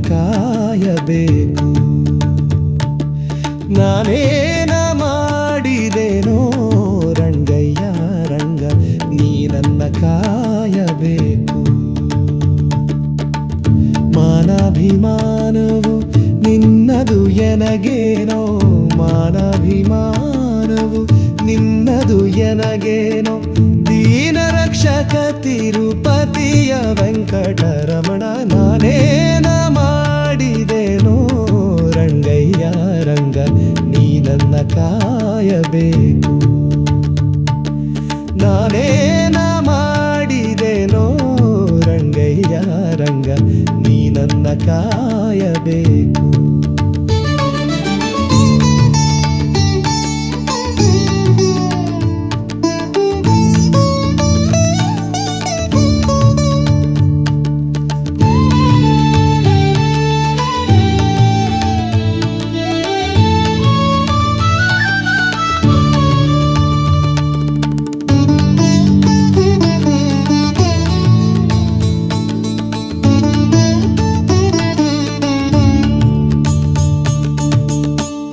ಕಾಯಬೇಕು. ನಾನೇನ ಮಾಡಿದೆನೋ ರಂಗಯ್ಯ ರಂಗ, ನೀ ನನ್ನ ಕಾಯಬೇಕು. ಮಾನಾಭಿಮಾನವು ನಿನ್ನದು ಎನಗೇನೋ, ಮಾನಾಭಿಮಾನವು ನಿನ್ನದು ಎನಗೇನೋ. ದೀನ ರಕ್ಷಕ ತಿರುಪತಿಯ ವೆಂಕಟರಮಣ, ನಾನೇನ ಮಾಡಿದೆನೋ ರಂಗಯ್ಯ ರಂಗ, ನೀ ನನ್ನ ಕಾಯಬೇಕು. ನಾನೇನ ಮಾಡಿದೆನೋ ರಂಗಯ್ಯ ರಂಗ, ನೀ ನನ್ನ ಕಾಯಬೇಕು.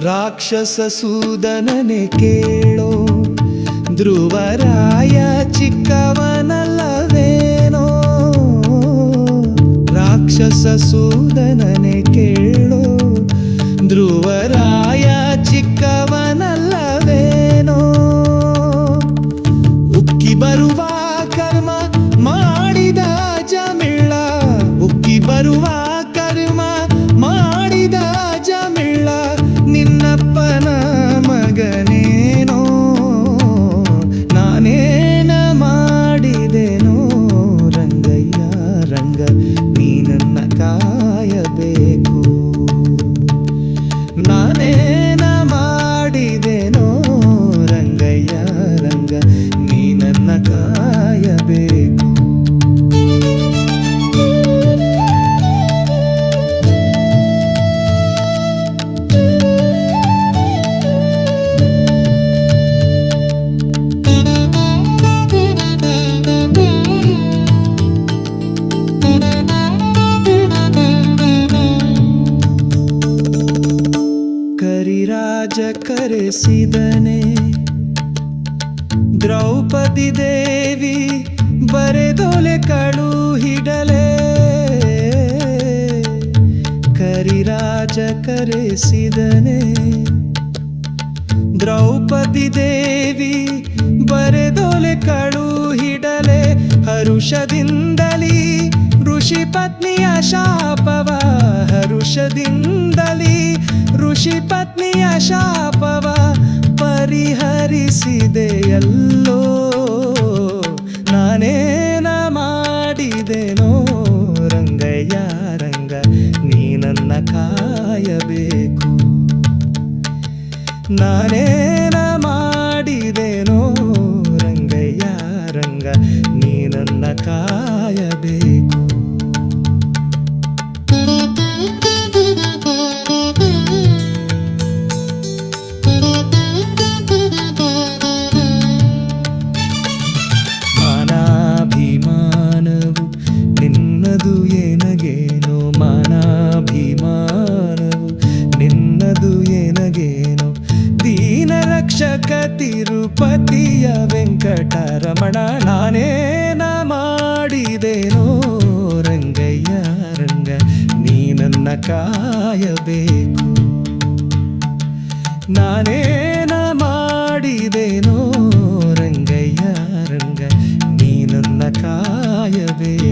ರಾಕ್ಷಸ ಸೂದನನೆ ಕೇಳೋ ಧ್ರುವರಾಯ ಚಿಕ್ಕವನಲ್ಲವೇನೋ ರಾಕ್ಷಸ ಸೂದನನೆ ಕೇಳೋ ಧ್ರುವರಾಯ ಚಿಕ್ಕವನಲ್ಲವೇನೋ ಉಕ್ಕಿ ಬರುವ ಕರ್ಮ ಮಾಡಿದ ಜಮಿಳ ಉಕ್ಕಿ ಬರುವ ಕರ್ಮ ಮಾಡಿದ ಜಮಿಳ ನಿನ್ನಪ್ಪನ ಮಗನೇನೋ ನಾನೇನ ಮಾಡಿದೆನೋ ರಂಗಯ್ಯ ರಂಗ ನೀನನ್ನ ಕಾಯಬೇಕು ನಾನೇನ ಮಾಡಿದೆನೋ ರಂಗಯ್ಯ ರಂಗ ನೀನನ್ನ ಕಾಯಬೇಕು ಕರಿರಾಜ ಕರೆಸಿದನೆ ದ್ರೌಪದಿ ದೇವಿ ಬರೆದೊಲೆ ಕಳುಹಿಡಲೆ ಕರಿರಾಜ ಕರೆಸಿದನೆ ದ್ರೌಪದಿ ದೇವಿ ಬರೆದೊಲೆ ಕಳುಹಿಡಲೆ ಹರುಷದಿಂದಲಿ ಋಷಿ ಪತ್ನಿಯ ಶಾಪವ ಹರುಷದಿಂದಲಿ ಋಷಿ ಪತ್ನಿಯ ಶಾಪವ ಪರಿಹರಿಸಿದೆಯಲ್ಲೋ ನಾನೇನ ಮಾಡಿದೆನೋ ರಂಗಯ್ಯ ರಂಗ ನೀನನ್ನ ಕಾಯಬೇಕು ನಾನೇನ ಮಾಡಿದೆನೋ ರಂಗಯ್ಯ ರಂಗ ನೀನನ್ನ ಕಾಯಬೇಕು ಮಾನಾಭಿಮಾನವು ನಿನ್ನದು ಏನಗೇನೋ ಮಾನಾಭಿಮಾನವು ನಿನ್ನದು ಏನಗೇನೋ ದೀನ ರಕ್ಷಕ ತಿರುಪತಿಯ ವೆಂಕಟರಮಣ ನಾನೇನ ಮಾಡಿದೆನೋ ರಂಗಯ್ಯ ರಂಗ ನೀನನ್ನ ಕಾಯಬೇಕು ನಾನೇನ ಮಾಡಿದೆನೋ ರಂಗಯ್ಯ ರಂಗ ನೀನನ್ನ ಕಾಯಬೇಕು